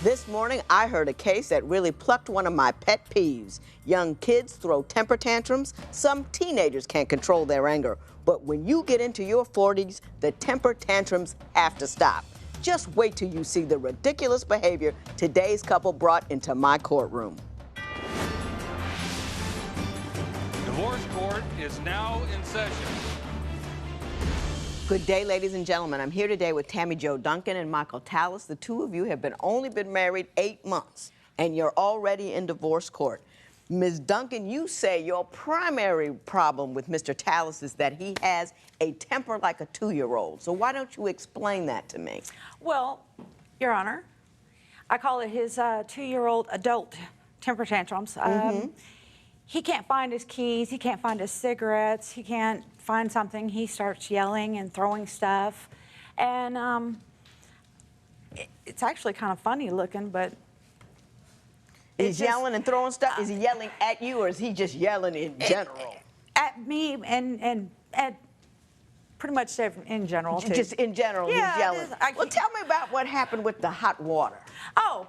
This morning, I heard a case that really plucked one of my pet peeves. Young kids throw temper tantrums. Some teenagers can't control their anger. But when you get into your 40s, the temper tantrums have to stop. Just wait till you see the ridiculous behavior today's couple brought into my courtroom. Divorce court is now in session. Good day, ladies and gentlemen. I'm here today with Tammy Jo Duncan and Michael Tallis. The two of you have only been married 8 months, and you're already in divorce court. Ms. Duncan, you say your primary problem with Mr. Tallis is that he has a temper like a 2-year-old. So why don't you explain that to me? Well, Your Honor, I call it his 2-year-old adult temper tantrums. He can't find his keys, he can't find his cigarettes, he can't find something, he starts yelling and throwing stuff. And it's actually kind of funny looking, but... He's yelling and throwing stuff? Is he yelling at you, or is he just yelling in general? At me and at pretty much in general, too. Just in general, yeah, he's yelling. Well, tell me about what happened with the hot water. Oh,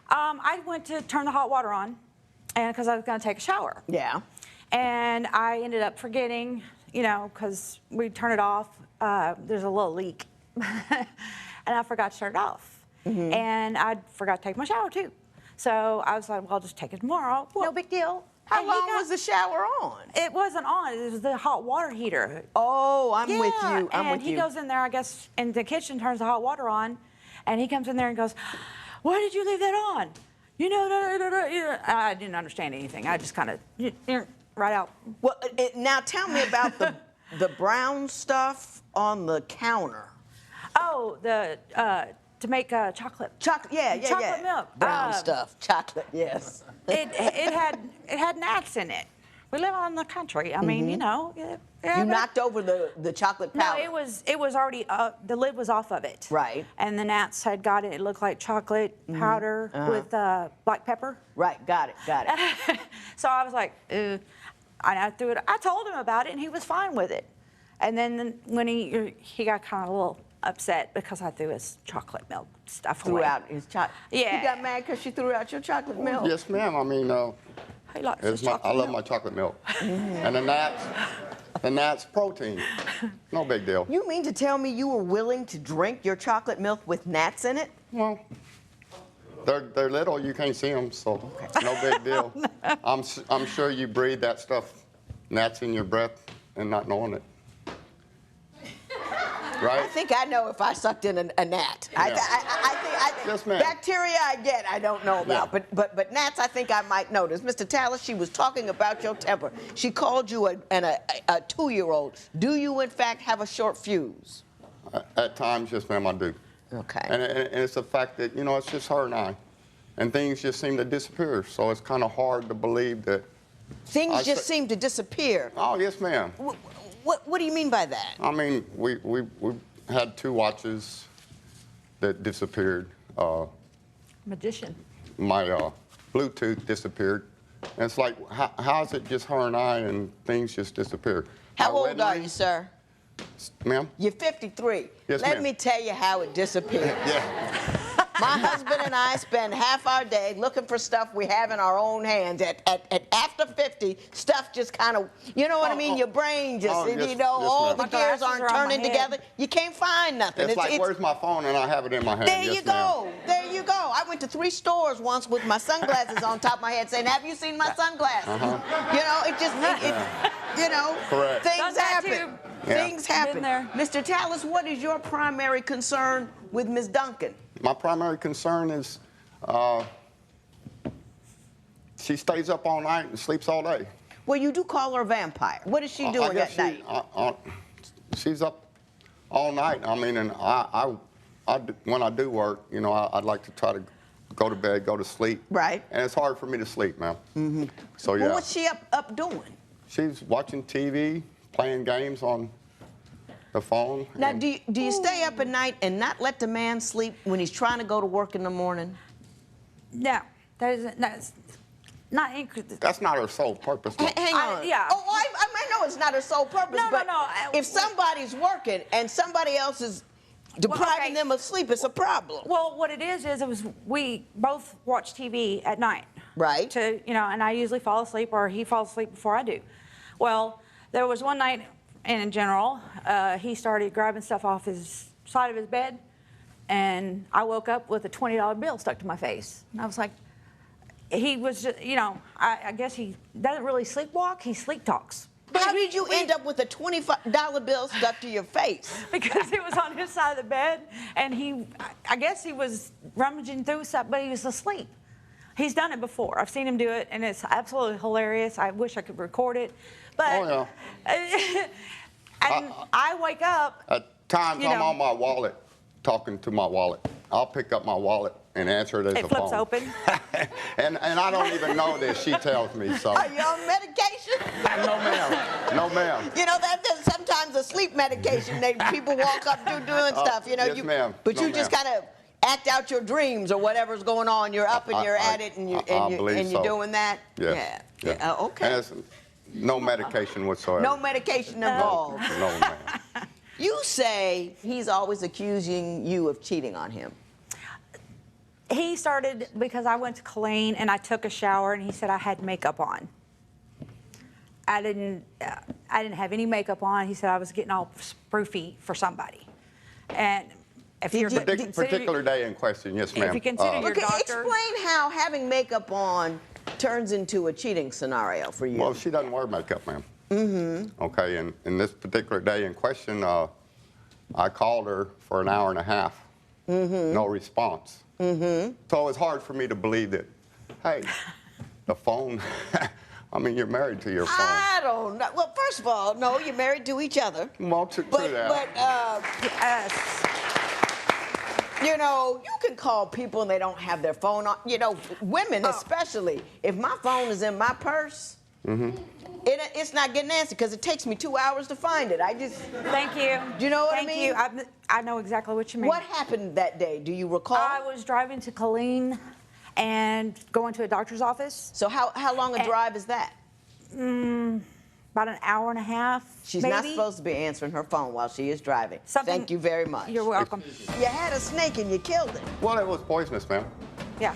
I went to turn the hot water on, and because I was going to take a shower. Yeah. And I ended up forgetting, you know, because we turn it off, there's a little leak. And I forgot to turn it off. And I forgot to take my shower, too. So I was like, well, I'll just take it tomorrow. Well, no big deal. How long was the shower on? It wasn't on. It was the hot water heater. Oh, I'm with you. I'm with you. And he goes in there, I guess, in the kitchen, turns the hot water on, and he comes in there and goes, why did you leave that on? You know, I didn't understand anything. I just kind of, right out. Well, now tell me about the brown stuff on the counter. Oh, to make chocolate. Chocolate, yeah. Chocolate milk. Brown stuff, chocolate, yes. It had gnats in it. We live out in the country. I mean, you know. You knocked over the chocolate powder. No, it was already the lid was off of it. Right. And the gnats had got it. It looked like chocolate powder with black pepper. Right. Got it. So I was like, I threw it. I told him about it, and he was fine with it. And then when he got kind of a little upset because I threw his chocolate milk stuff away. Threw out his chocolate. Yeah. He got mad because she threw out your chocolate milk. Yes, ma'am. I mean, He likes his chocolate I love milk. my chocolate milk. And the gnats protein. No big deal. You mean to tell me you were willing to drink your chocolate milk with gnats in it? Well, they're little. You can't see them, so no big deal. I'm sure you breathe that stuff, gnats in your breath, and not knowing it. Right? I think I know if I sucked in a gnat. Yeah. I think Yes, ma'am. bacteria I don't know about, Yeah. but gnats I think I might notice. Mr. Tallis, she was talking about your temper. She called you a 2-year-old. Do you in fact have a short fuse? At times, yes, ma'am, I do. Okay. And it's the fact that, you know, it's just her and I. And things just seem to disappear. So it's kind of hard to believe that. Things just seem to disappear. Oh, yes, ma'am. What do you mean by that? I mean, we had 2 watches that disappeared. Magician. My Bluetooth disappeared. And it's like, how is it just her and I and things just disappear? How My old wedding are ring- you, sir? Ma'am? You're 53. Yes, Let ma'am. me tell you how it disappeared. Yeah. My husband and I spend half our day looking for stuff we have in our own hands. At after 50, stuff just kind of, you know what I mean? Your brain just, yes, you know, yes, all ma'am. the My gears glasses aren't are on my turning head. together. You can't find nothing. It's like, where's my phone? And I have it in my hand. There Yes, you go. There you go. I went to 3 stores once with my sunglasses on top of my head saying, have you seen my sunglasses? You know, it just, you know, Correct. things Done that happen. too. Yeah. Things happen. Been there. Mr. Tallis, what is your primary concern with Ms. Duncan? My primary concern is she stays up all night and sleeps all day. Well, you do call her a vampire. What is she doing at night? She's up all night. I mean, and when I do work, you know, I'd like to try to go to bed, go to sleep. Right. And it's hard for me to sleep, ma'am. So, yeah. Well, what's she up doing? She's watching TV, playing games on the phone. Now, and- do you stay up at night and not let the man sleep when he's trying to go to work in the morning? No, that's not inclusive. That's not her sole purpose. though. Hang on. yeah. Oh, I know it's not her sole purpose, No, but no. if somebody's working and somebody else is Depriving them of sleep is a problem. Well, what it is we both watch TV at night. Right. And I usually fall asleep, or he falls asleep before I do. Well, there was one night, and in general, he started grabbing stuff off his side of his bed, and I woke up with a $20 bill stuck to my face. And I was like, he was just, I guess he doesn't really sleepwalk, he sleep talks. How did you end up with a $25 bill stuck to your face? Because it was on his side of the bed, and I guess he was rummaging through stuff, but he was asleep. He's done it before. I've seen him do it, and it's absolutely hilarious. I wish I could record it. But, Oh, yeah. and I wake up. At times, I'm on my wallet, talking to my wallet. I'll pick up my wallet and answer it as a phone. It flips open. and I don't even know this. She tells me so. Are you on medication? No, ma'am. No, ma'am. There's sometimes a sleep medication. People walk up doing stuff. Yes, ma'am. But No, you just ma'am. kind of act out your dreams or whatever's going on. You're up and you're at it, and you're doing that. Yes. Yeah. Okay. And it's no medication whatsoever. No medication involved. No, ma'am. You say he's always accusing you of cheating on him. He started because I went to clean and I took a shower, and he said I had makeup on. I didn't have any makeup on. He said I was getting all spruify for somebody. And if you're Particular day in question, yes, ma'am. If you consider your Okay, doctor. explain how having makeup on turns into a cheating scenario for you. Well, she doesn't wear makeup, ma'am. Mm-hmm. Okay, and in this particular day in question, I called her for an hour and a half. Mm-hmm. No response. Mm-hmm. So it's hard for me to believe that, hey, the phone, I mean, you're married to your phone. I don't know. Well, first of all, no, you're married to each other. Well, true that. Yes. You can call people and they don't have their phone on. Women especially. If my phone is in my purse, it's not getting answered because it takes me 2 hours to find it. Thank you. Do you know what I Thank mean? you. I know exactly what you mean. What happened that day? Do you recall? I was driving to Colleen and going to a doctor's office. So how long a drive is that? About an hour and a half. She's maybe. not supposed to be answering her phone while she is driving. Thank you very much. You're welcome. You had a snake and you killed it. Well, it was poisonous, ma'am. Yeah.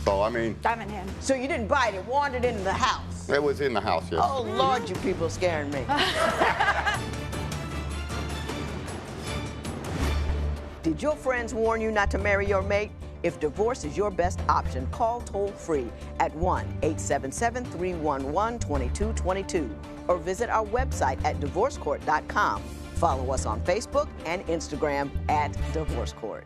So, I mean, Diamond hand. So you didn't bite it, wandered into the house. it was in the house, yes. Oh, Lord, you people scaring me. Did your friends warn you not to marry your mate? If divorce is your best option, call toll-free at 1-877-311-2222 or visit our website at divorcecourt.com. Follow us on Facebook and Instagram at Divorce Court.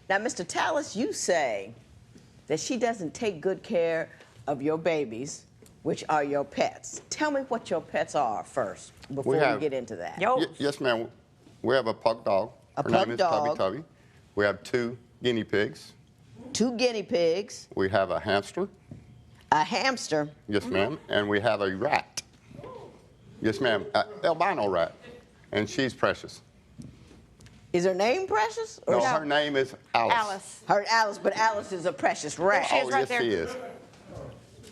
Now, Mr. Tallis, you say that she doesn't take good care of your babies, which are your pets. Tell me what your pets are first before we get into that. Yes, ma'am. We have a pug dog. A Her pug name is dog. Tubby. We have 2 guinea pigs. 2 guinea pigs. We have a hamster. A hamster. Yes, ma'am. And we have a rat. Yes, ma'am. Albino rat. And she's precious. Is her name Precious? Or No, her name is Alice. Alice. Her Alice, but Alice is a precious rat. There she is. Oh, right yes, there. she is.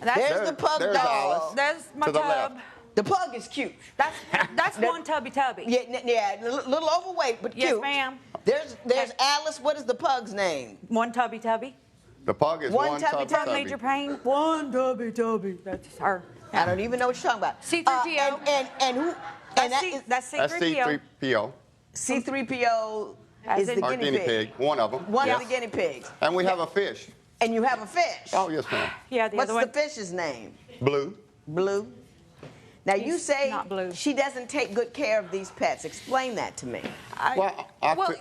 There's the pug there's dog. Alice. There's my To the tub. left. The pug is cute. That's one Tubby. Yeah, a little overweight, but cute. Yes, ma'am. There's Alice. What is the pug's name? One Tubby. The pug is One one Tubby tubby. Tubby. Major pain. One Tubby. That's her. I don't even know what you're talking about. C-3PO. And who? And that is That's That's C-3PO. C-3PO. C-3PO As is in- the Our guinea pig. One of them. One yes. of the guinea pigs. And we have a fish. And you have a fish. Oh, yes, ma'am. Yeah, the What's other the one. fish's name? Blue. Blue. Now you He's say not blue. she doesn't take good care of these pets. Explain that to me. Well,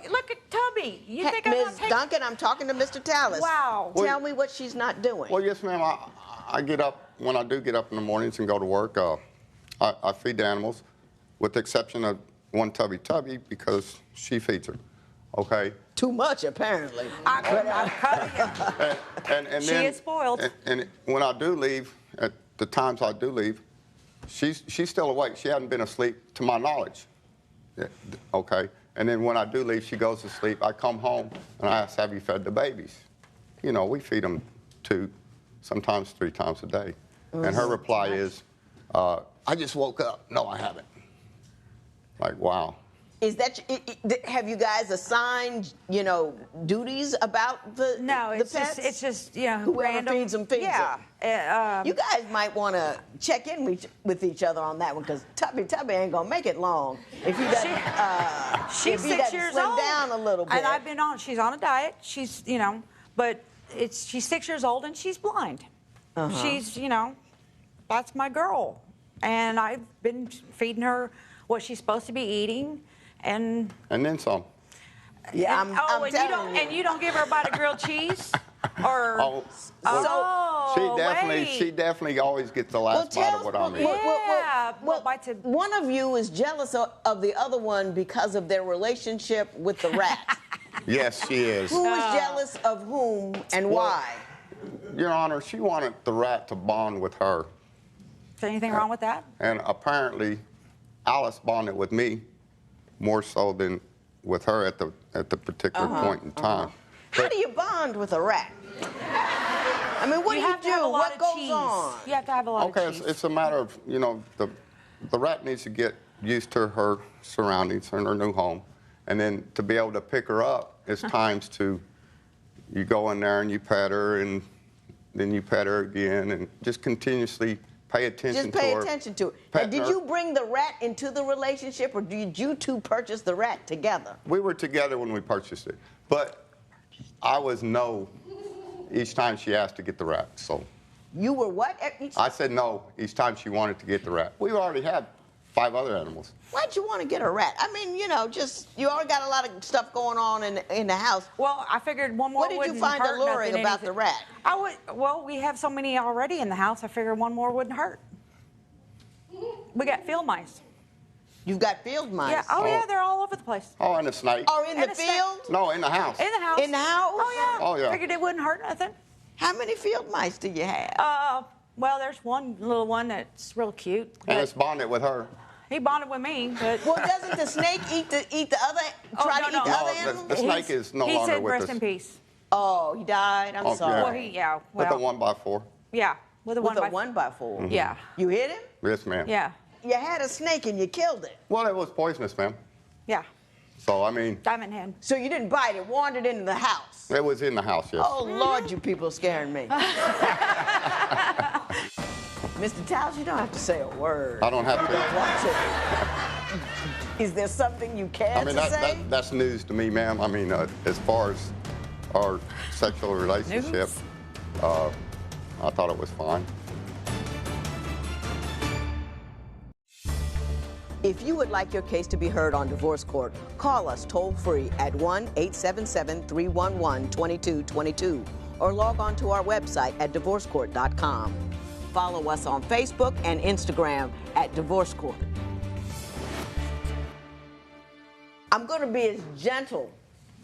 Look at Tubby. You think I'm Ms. not taking... Duncan, I'm talking to Mr. Tallis. Wow. Tell me what she's not doing. Well, yes, ma'am. I get up, when I do get up in the mornings and go to work, I feed the animals, with the exception of one Tubby because she feeds her. Okay? Too much, apparently. I'm cutting it. And She then, is spoiled. And when I do leave, at the times I do leave, she's still awake. She hasn't been asleep, to my knowledge. Yeah, okay? And then when I do leave, she goes to sleep. I come home, and I ask, have you fed the babies? You know, we feed them 2, sometimes 3 times a day. And her reply is, I just woke up. No, I haven't. Like, wow. Is that have you guys assigned, you know, duties about the No, the it's pets? just you know, Whoever random. feeds them feeds yeah. them. You guys might want to check in with each other on that one, because Tubby ain't gonna make it long if he doesn't. She's if he 6 doesn't years slim old. down a little bit. And I've been on. She's on a diet. She's, you know, but she's 6 years old and she's blind. She's, you know, that's my girl, and I've been feeding her what she's supposed to be eating, and then some. Yeah, and, I'm and telling you. and you don't give her a bite of grilled cheese, or She definitely always gets the last bite of what I'm eating. well, bites of. One of you is jealous of the other one because of their relationship with the rat. Yes, she is. Who is jealous of whom and why? Your Honor, she wanted the rat to bond with her. Is there anything wrong with that? And apparently, Alice bonded with me more so than with her at the particular point in time. How do you bond with a rat? I mean, what do you do? What goes on? You have to have a lot of cheese. It's a matter of, you know, the rat needs to get used to her surroundings and her new home. And then to be able to pick her up, it's times you go in there and you pet her, and then you pet her again, and just continuously pay attention to her. Just pay attention to it. Now, did you bring the rat into the relationship, or did you two purchase the rat together? We were together when we purchased it. But I was no each time she asked to get the rat, so. You were what? I said no each time she wanted to get the rat. We already had 5 other animals. Why'd you want to get a rat? I mean, you know, you already got a lot of stuff going on in the house. Well, I figured one more wouldn't hurt. What did you find alluring about the rat? Well, we have so many already in the house, I figured one more wouldn't hurt. We got field mice. You've got field mice? Yeah. Oh, yeah, they're all over the place. Oh, and a snake. Oh, in the field? No, in the house. In the house. In the house? Oh, yeah. Oh, yeah. Figured it wouldn't hurt nothing. How many field mice do you have? Well, there's one little one that's real cute. And it's bonded with her. He bonded with me, but... Well, doesn't the snake eat the other, try to eat the other animals? The snake is no longer with us. He said rest in peace. Oh, he died? I'm sorry. Well, With a 1x4. Yeah, with a 1x4. 1x4? Yeah. You hit him? Yes, ma'am. Yeah. You had a snake and you killed it. Well, it was poisonous, ma'am. Yeah. So, I mean... Diamond head. So you didn't bite it, wandered into the house? It was in the house, yes. Oh, Lord, you people are scaring me. Mr. Towles, you don't have to say a word. I don't have to. You don't want to. Is there something you care to say? That's news to me, ma'am. I mean, as far as our sexual relationship, I thought it was fine. If you would like your case to be heard on divorce court, call us toll-free at 1-877-311-2222 or log on to our website at divorcecourt.com. Follow us on Facebook and Instagram at Divorce Court. I'm going to be as gentle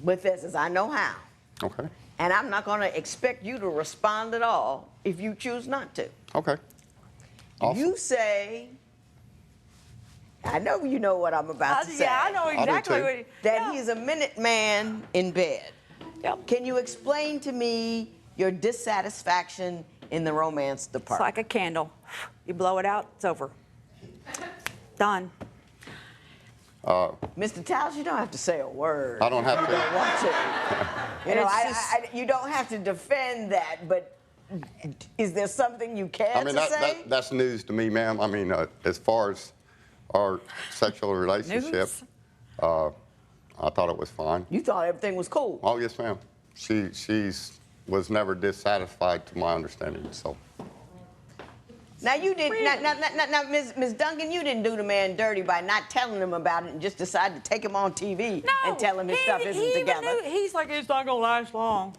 with this as I know how. Okay. And I'm not going to expect you to respond at all if you choose not to. Okay. Awesome. You say, I know you know what I'm about to say. Yeah, I know exactly what. That he's a minute man in bed. Yep. Can you explain to me your dissatisfaction in the romance It's department? like a candle. You blow it out, it's over. Done. Mr. Towles, you don't have to say a word. I don't have You to. don't want to. You know, you don't have to defend that, but is there something you care to say? That's news to me, ma'am. I mean, as far as our sexual relationship, I thought it was fine. You thought everything was cool. Oh, yes, ma'am. She was never dissatisfied to my understanding, so. Now you did. Now, Ms. Duncan, you didn't do the man dirty by not telling him about it and just decided to take him on TV and tell him his stuff isn't together. He's like, it's not gonna last long.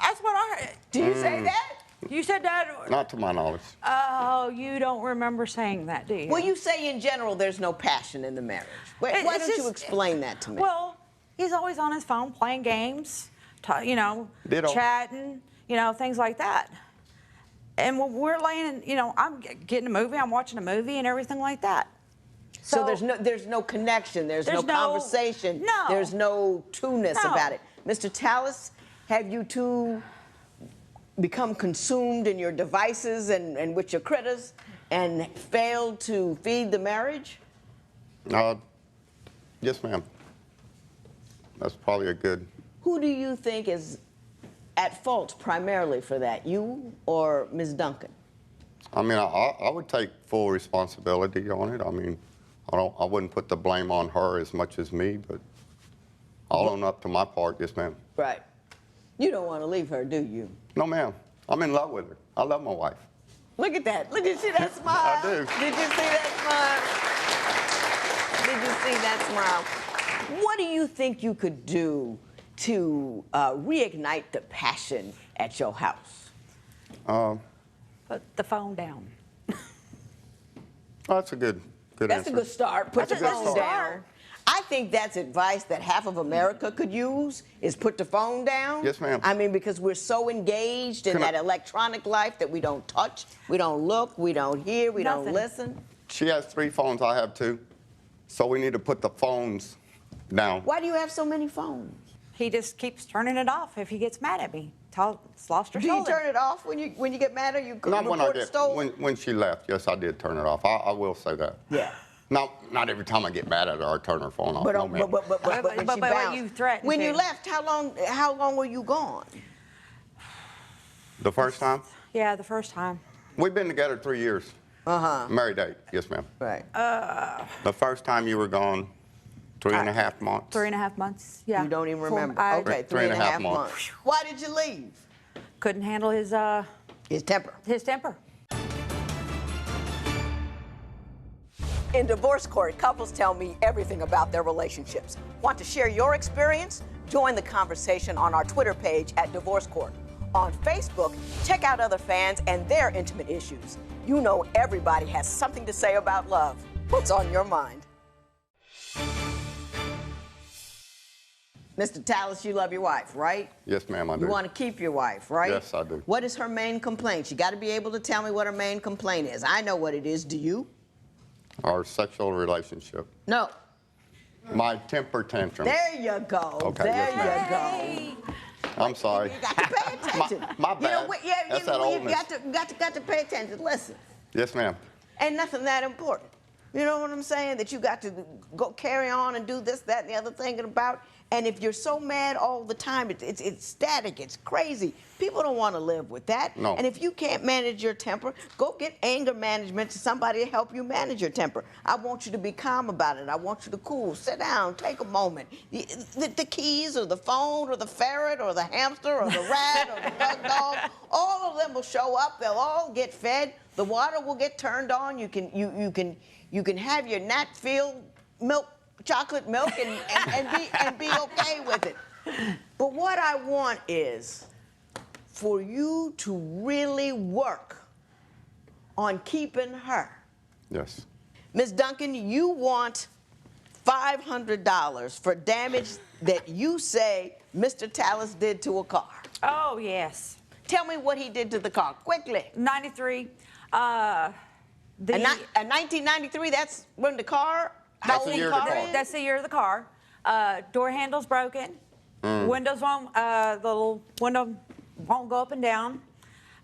That's what I heard. Did you say that? You said that? Not to my knowledge. Oh, you don't remember saying that, do you? Well, you say in general there's no passion in the marriage. Why don't you explain that to me? Well, he's always on his phone playing games, you know, Ditto. chatting, you know, things like that. And when we're laying, you know, I'm getting a movie, I'm watching a movie and everything like that. So there's no connection, there's no conversation, no. There's no two-ness about it. Mr. Tallis, have you two become consumed in your devices and with your critters and failed to feed the marriage? Yes, ma'am. That's probably a good. Who do you think is at fault primarily for that, you or Ms. Duncan? I mean, I would take full responsibility on it. I mean, I wouldn't put the blame on her as much as me, but I'll own up to my part. Yes, ma'am. Right. You don't want to leave her, do you? No, ma'am. I'm in love with her. I love my wife. Look at that. Look, did you see that smile? I do. Did you see that smile? Did you see that smile? What do you think you could do to reignite the passion at your house? Put the phone down. That's a good That's answer. a good start. Put the That's a good phone start. down. I think that's advice that half of America could use, is put the phone down. Yes, ma'am. I mean, because we're so engaged in that electronic life that we don't touch, we don't look, we don't hear, we don't Nothing. listen. She has 3 phones. I have 2. So we need to put the phones down. Why do you have so many phones? He just keeps turning it off if he gets mad at me. It's lost or Do you stolen. turn it off when you get mad or you Not when I report it get stolen? when she left. Yes, I did turn it off. I will say that. Yeah. Not every time I get mad at her, I turn her phone off. But, No, ma'am. but when she But bounced. you threatened When you to. left, how long were you gone? The first time? Yeah, the first time. We've been together 3 years. Uh-huh. Married 8. Yes, ma'am. Right. The first time you were gone, 3.5 months. 3.5 months. Yeah. You don't even remember. I Okay, 3.5 3.5 months. months. Why did you leave? couldn't handle his temper. temper. In divorce court, couples tell me everything about their relationships. Want to share your experience? Join the conversation on our Twitter page at Divorce Court. On Facebook, check out other fans and their intimate issues. You know everybody has something to say about love. What's on your mind? Mr. Tallis, you love your wife, right? Yes, ma'am, I do. You want to keep your wife, right? Yes, I do. What is her main complaint? You got to be able to tell me what her main complaint is. I know what it is. Do you? Our sexual relationship. No. My temper tantrum. There you go. Okay, there yes, you go. I'm sorry. You got to pay attention. My bad. That's that you oldness. got to pay attention. Listen, Yes, ma'am. ain't nothing that important. You know what I'm saying? That you got to go carry on and do this, that, and the other thing about. And if you're so mad all the time, it's static, it's crazy. People don't want to live with that. No. And if you can't manage your temper, go get anger management to somebody to help you manage your temper. I want you to be calm about it. I want you to cool. Sit down, take a moment. The keys or the phone or the ferret or the hamster or the rat or the bug dog, all of them will show up. They'll all get fed. The water will get turned on. You can have your nat-filled milk, chocolate milk, and be okay with it. But what I want is for you to really work on keeping her. Yes. Ms. Duncan, you want $500 for damage that you say Mr. Tallis did to a car. Oh, yes. Tell me what he did to the car, quickly. 93. A 1993, that's when the car, how That's the old year the of the car car. is? That's the year of the car. Door handle's broken. Windows won't, the little window won't go up and down.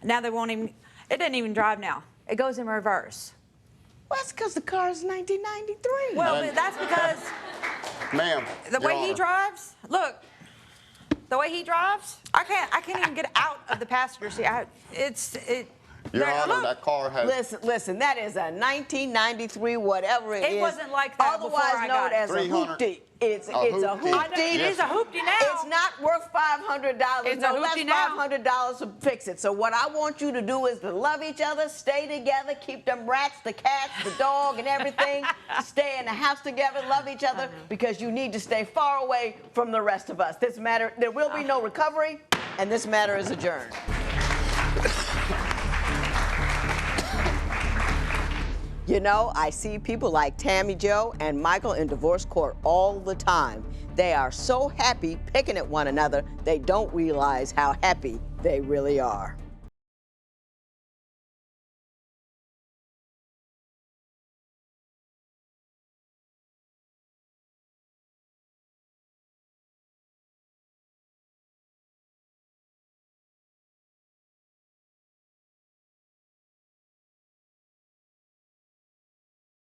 Now they won't even, it doesn't even drive now. It goes in reverse. Well, that's because the car is 1993. Well, And- but that's because Ma'am. the Your way he Honor. drives, look, the way he drives, I can't even get out of the passenger seat. Your there- Honor, look. that car has. Listen, that is a 1993, whatever it is. It wasn't like that before otherwise I known got it. as a 300. hoopty. It's a hoopty. hoopty. I know, it is a hoopty now. It's not worth $500. It's a no, hoopty that's now. $500 to fix it. So what I want you to do is to love each other, stay together, keep them rats, the cats, the dog, and everything. Stay in the house together, love each other, because you need to stay far away from the rest of us. This matter, there will be no recovery, and this matter is adjourned. You know, I see people like Tammy Jo and Michael in divorce court all the time. They are so happy picking at one another, they don't realize how happy they really are.